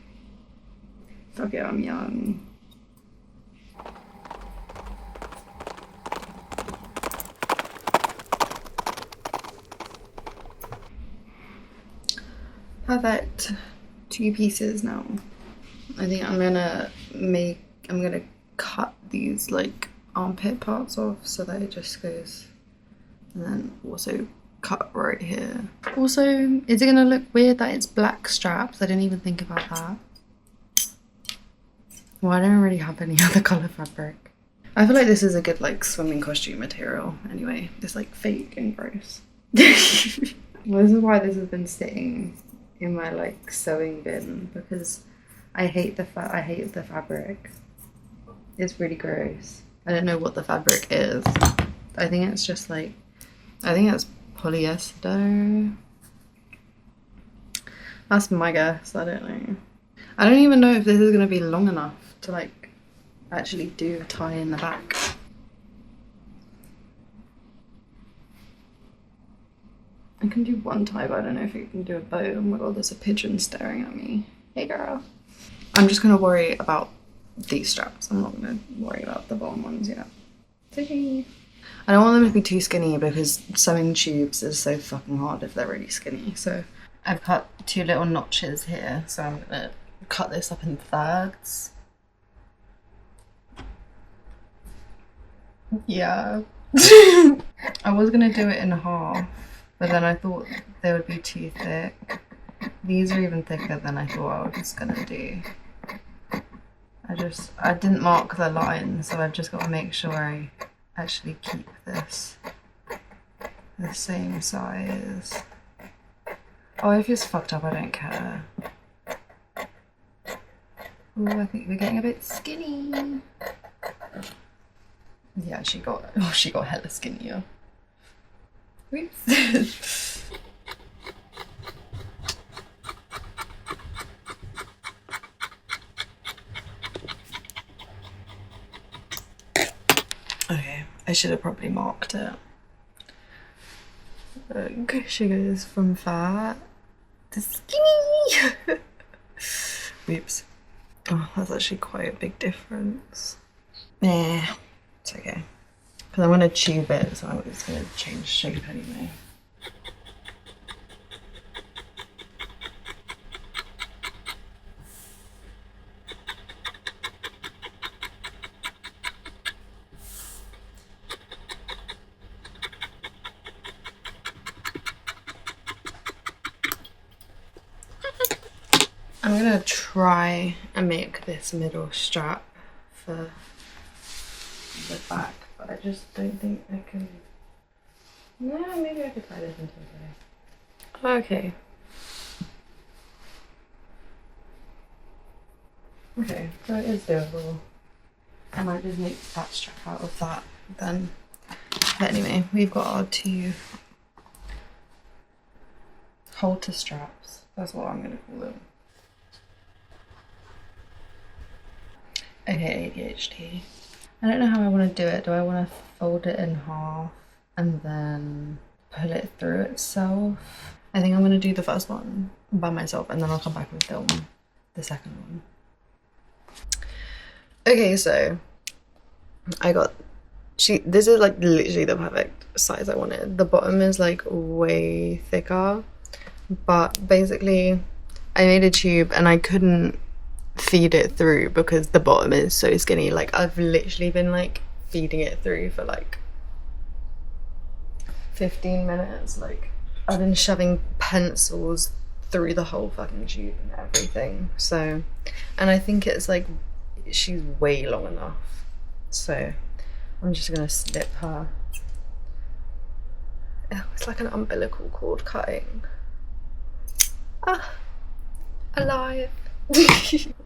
fuck it, I'm young. Perfect. 2 pieces now. I think I'm gonna cut these like armpit parts off so that it just goes, and then also cut right here. Also, is it gonna look weird that it's black straps? I didn't even think about that. Well, I don't really have any other colour fabric. I feel like this is a good like swimming costume material anyway. It's like fake and gross. Well, this is why this has been sitting in my like sewing bin because I hate the fabric. It's really gross. I don't know what the fabric is. I think it's just like, I think it's polyester. That's my guess. I don't know. I don't even know if this is gonna be long enough to like actually do a tie in the back. I can do one tie, but I don't know if you can do a bow. Oh my god, there's a pigeon staring at me. Hey girl. I'm just gonna worry about these straps. I'm not gonna worry about the bottom ones yet. It's okay. I don't want them to be too skinny because sewing tubes is so fucking hard if they're really skinny. So I've cut 2 little notches here, so I'm gonna cut this up in thirds. Yeah. I was gonna do it in half, but then I thought they would be too thick. These are even thicker than I thought I was gonna do. I didn't mark the line, so I've just got to make sure I actually keep this the same size. Oh, if it's fucked up, I don't care. Oh, I think we're getting a bit skinny. Yeah, she got hella skinnier. Oops. Okay, I should have probably marked it. Look, she goes from fat to skinny. Oops. Oh, that's actually quite a big difference. Yeah, it's okay. Because I'm going to tube it, so I'm just going to change shape anyway. I'm gonna try and make this middle strap for the back, but I just don't think I can. No, maybe I could tie this into a bow. Okay. Okay, so it is doable. I might just make that strap out of that then. But anyway, we've got our 2 halter straps. That's what I'm gonna call them. Okay, ADHD. I don't know how I want to do it. Do I want to fold it in half and then pull it through itself? I think I'm going to do the first one by myself and then I'll come back and film the second one. Okay, so I got this is like literally the perfect size I wanted. The bottom is like way thicker, but basically I made a tube and I couldn't feed it through because the bottom is so skinny. Like I've literally been like feeding it through for like 15 minutes. Like I've been shoving pencils through the whole fucking tube and everything. So, and I think it's like she's way long enough, so I'm just gonna snip her. Oh, it's like an umbilical cord cutting. Ah, alive.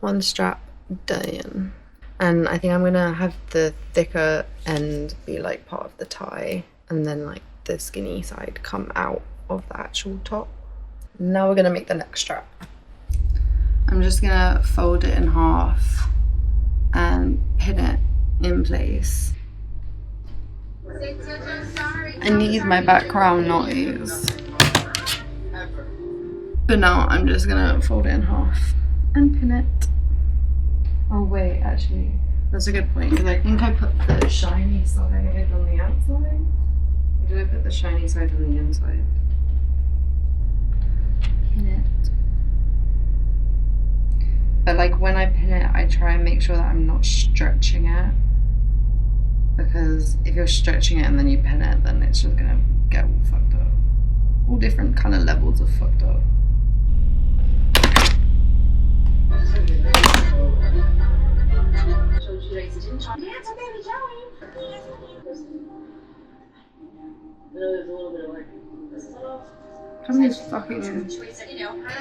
One strap done, and I think I'm gonna have the thicker end be like part of the tie, and then like the skinny side come out of the actual top. Now we're gonna make the neck strap. I'm just gonna fold it in half and pin it in place. I need my background noise. But now I'm just gonna fold it in half and pin it. Oh wait, actually, that's a good point, because I think I put the shiny side on the outside. Or did I put the shiny side on the inside? Pin it. But like when I pin it, I try and make sure that I'm not stretching it. Because if you're stretching it and then you pin it, then it's just gonna get all fucked up. All different kind of levels of fucked up. How many fucking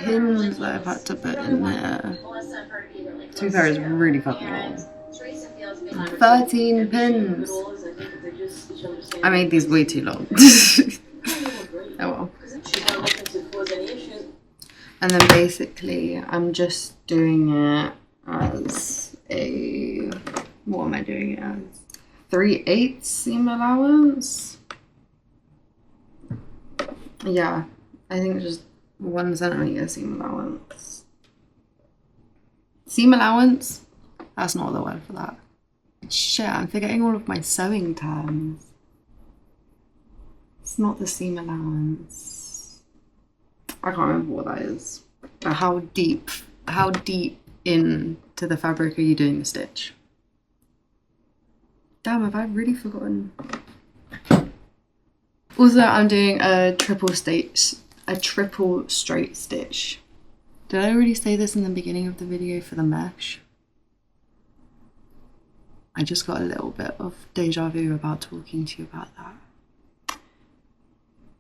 pins that I've had to put in there? To be fair, it's really fucking long. 13 pins. I made these way too long. Oh well. And then basically I'm just doing it as a, what am I doing it as? 3/8 seam allowance? Yeah, I think just 1 centimeter seam allowance. Seam allowance? That's not the word for that. Shit, I'm forgetting all of my sewing terms. It's not the seam allowance. I can't remember what that is. But how deep into the fabric are you doing the stitch? Damn, have I really forgotten? Also, I'm doing a triple straight stitch. Did I already say this in the beginning of the video for the mesh? I just got a little bit of deja vu about talking to you about that.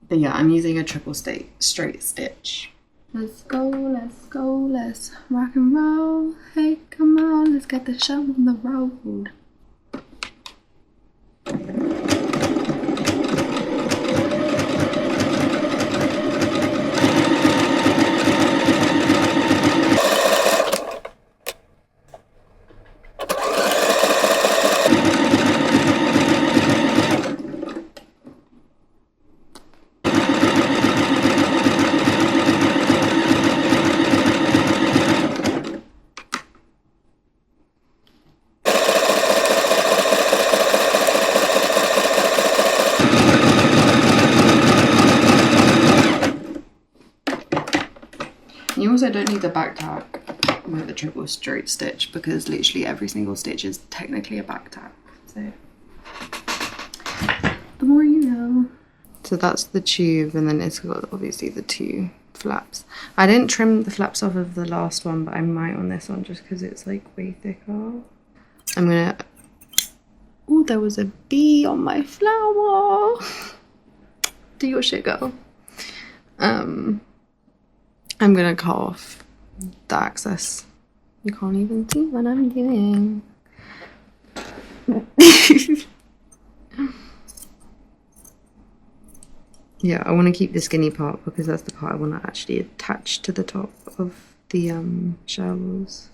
But yeah, I'm using a triple straight stitch. Let's go, let's rock and roll. Hey, come on, let's get the show on the road. You also don't need the back tack with a triple straight stitch because literally every single stitch is technically a back tack. So the more you know. So that's the tube, and then it's got obviously the 2 flaps. I didn't trim the flaps off of the last one, but I might on this one just because it's like way thicker. I'm gonna, oh, there was a bee on my flower. Do your shit, girl. I'm gonna cut off the excess. You can't even see what I'm doing. Yeah, I want to keep the skinny part because that's the part I want to actually attach to the top of the shells.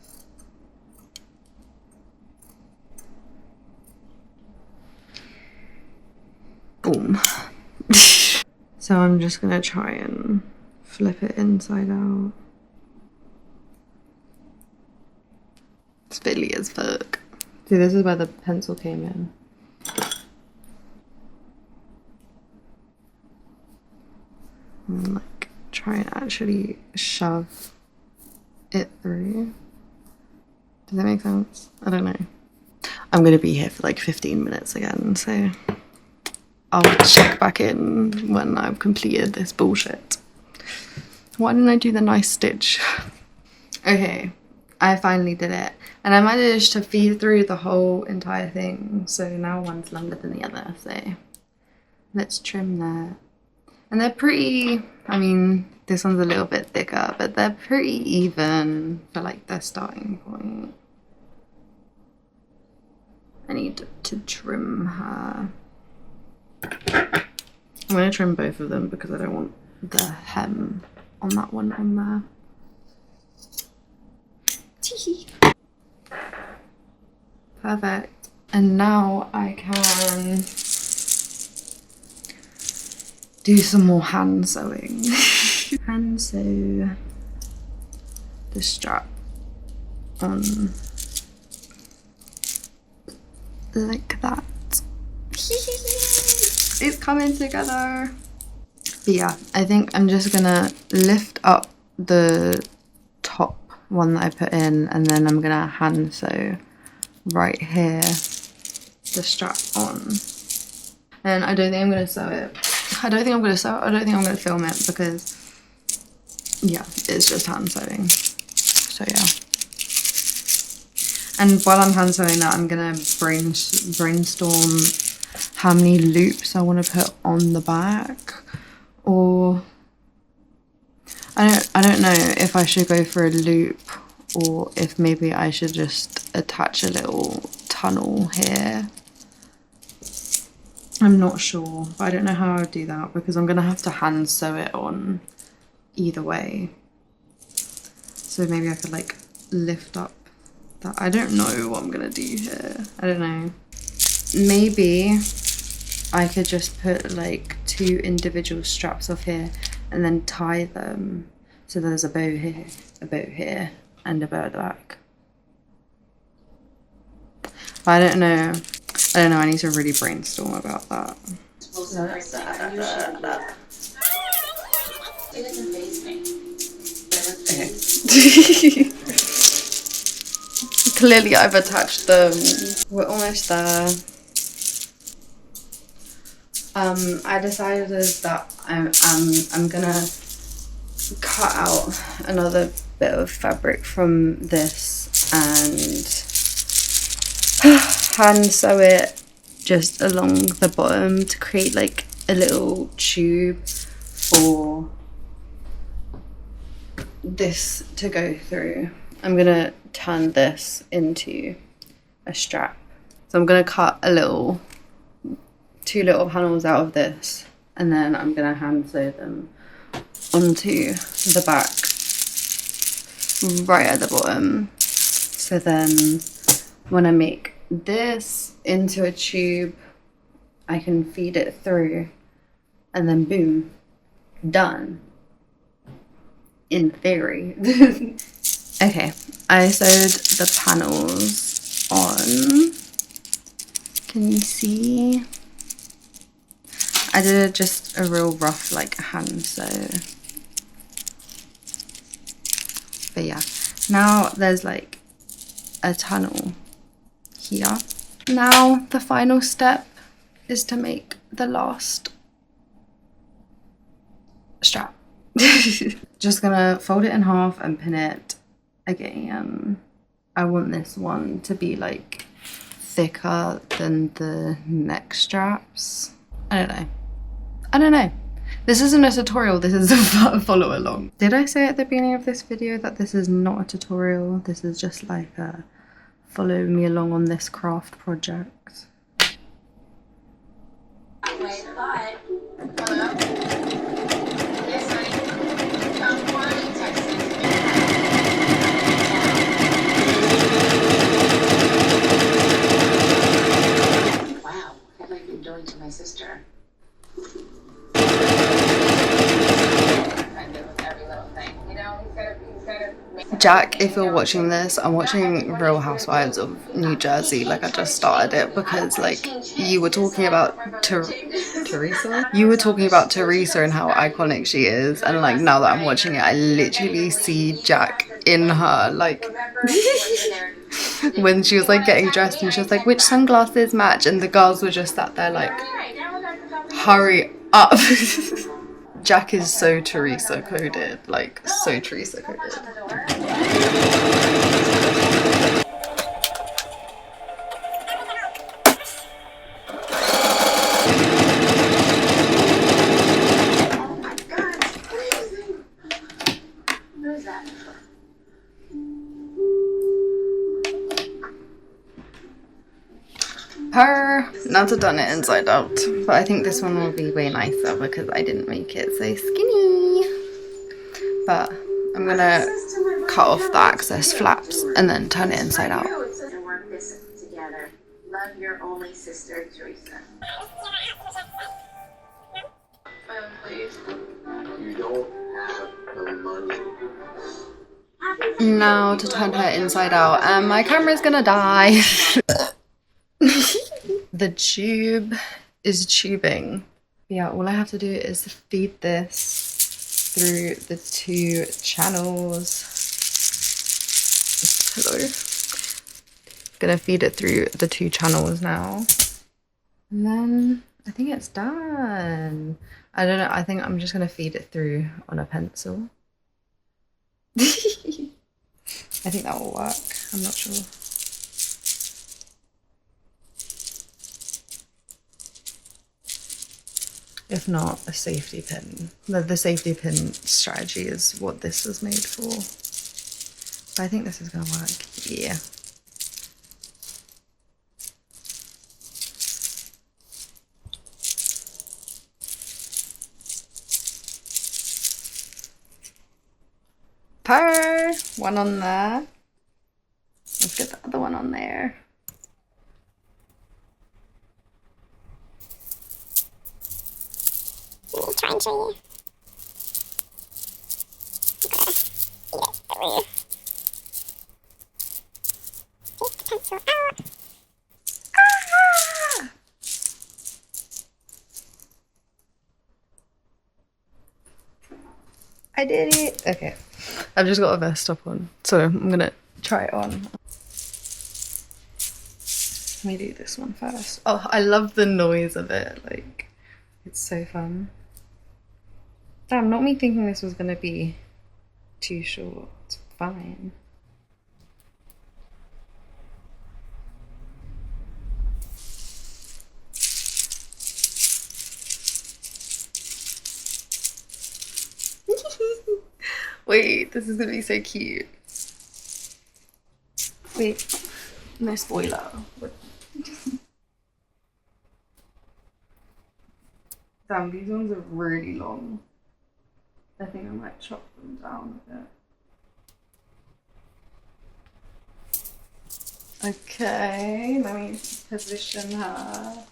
Boom. So I'm just gonna try and flip it inside out. It's fiddly as fuck. See, this is where the pencil came in. I'm like trying to actually shove it through. Does that make sense? I don't know. I'm gonna be here for like 15 minutes again, so I'll check back in when I've completed this bullshit. Why didn't I do the nice stitch? Okay, I finally did it. And I managed to feed through the whole entire thing. So now one's longer than the other, so let's trim that. And they're pretty, I mean, this one's a little bit thicker, but they're pretty even for like their starting point. I need to trim her. I'm gonna trim both of them because I don't want the hem on that one on there. Tee. Perfect. And now I can do some more hand sewing. Hand sew the strap on like that. It's coming together. But yeah, I think I'm just gonna lift up the top one that I put in, and then I'm gonna hand sew right here the strap on. And I don't think I'm gonna sew it. I don't think I'm gonna film it because yeah, it's just hand sewing. So yeah. And while I'm hand sewing that, I'm gonna brainstorm how many loops I want to put on the back, or I don't know if I should go for a loop or if maybe I should just attach a little tunnel here. I'm not sure, but I don't know how I would do that because I'm gonna have to hand sew it on either way. So maybe I could like lift up that. I don't know what I'm gonna do here. I don't know. Maybe I could just put like 2 individual straps off here and then tie them so there's a bow here, and a bow at the back. But I don't know, I need to really brainstorm about that. It doesn't faze me. Okay. Clearly I've attached them. We're almost there. I decided that I'm gonna cut out another bit of fabric from this and hand sew it just along the bottom to create like a little tube for this to go through. I'm gonna turn this into a strap. So I'm gonna cut a little 2 little panels out of this, and then I'm gonna hand sew them onto the back right at the bottom. So then when I make this into a tube, I can feed it through and then boom, done. In theory. Okay, I sewed the panels on. Can you see? I did just a real rough like hand sew. But yeah, now there's like a tunnel here. Now the final step is to make the last strap. Just gonna fold it in half and pin it again. I want this one to be like thicker than the neck straps. I don't know. This isn't a tutorial, this is a follow along. Did I say at the beginning of this video that this is not a tutorial? This is just like a follow me along on this craft project. Wait, but hello? Yes, honey. Come on, Texas. Wow, what have I been doing to my sister? Jack, if you're watching this, I'm watching Real Housewives of New Jersey. Like, I just started it because, like, you were talking about Teresa? You were talking about Teresa and how iconic she is, and, like, now that I'm watching it, I literally see Jack in her, like, when she was, like, getting dressed and she was like, which sunglasses match? And the girls were just sat there, like, hurry up. Jack is so Teresa coded, like, so Teresa coded. Now to done it inside out, but I think this one will be way nicer because I didn't make it so skinny. But I'm gonna cut off the excess flaps and then turn it inside out. And work this together. Love your only sister, Teresa. Please. You don't have the money. Now to turn her inside out, and my camera's gonna die. The tube is tubing. Yeah, all I have to do is feed this through the 2 channels. Hello. Gonna feed it through the 2 channels now. And then I think it's done. I don't know, I think I'm just gonna feed it through on a pencil. I think that will work. I'm not sure. If not, a safety pin. The safety pin strategy is what this was made for. But I think this is gonna work. Yeah. Purr! One on there. Let's get the other one on there. Try and show you. Take the pencil out. Ah! I did it! Okay. I've just got a vest top on, so I'm gonna try it on. Let me do this one first. Oh, I love the noise of it. Like, it's so fun. Damn, not me thinking this was gonna be too short. It's fine. Wait, this is gonna be so cute. Wait, no spoiler. Damn, these ones are really long. I think I might chop them down a bit. Okay, let me position her.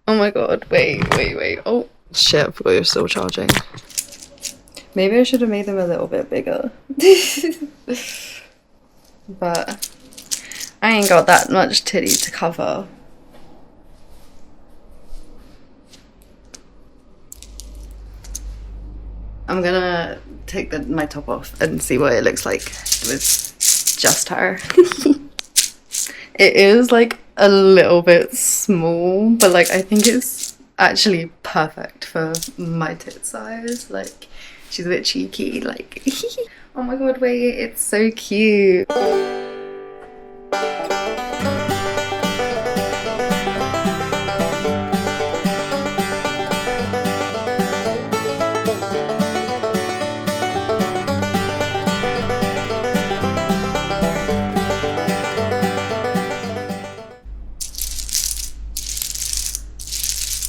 Oh my god, wait. Oh shit, I forgot you're still charging. Maybe I should have made them a little bit bigger. But I ain't got that much titty to cover. I'm gonna take my top off and see what it looks like with just her. It is like a little bit small, but like I think it's actually perfect for my tit size. Like, she's a bit cheeky, like. Oh my god, wait, it's so cute.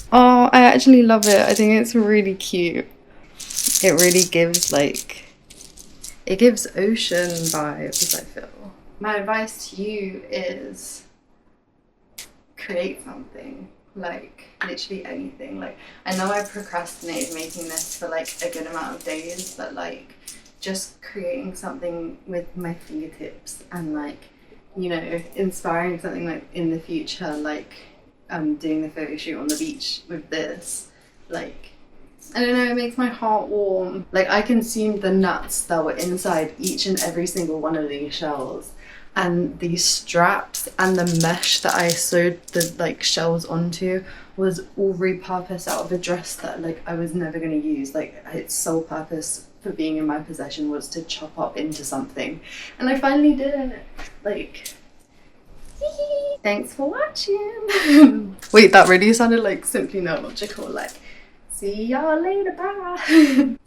Oh, I actually love it. I think it's really cute. It really gives like, it gives ocean vibes, I feel. My advice to you is create something. like literally anything. Like I know I procrastinated making this for like a good amount of days, but like just creating something with my fingertips and like, you know, inspiring something like in the future, like doing the photo shoot on the beach with this, like I don't know, it makes my heart warm. Like I consumed the nuts that were inside each and every single one of these shells, and these straps and the mesh that I sewed the like shells onto was all repurposed out of a dress that like I was never going to use. Like its sole purpose for being in my possession was to chop up into something, and I finally did it. Like thanks for watching. Wait, that really sounded like Simply Not Logical. Like, see y'all later, bye.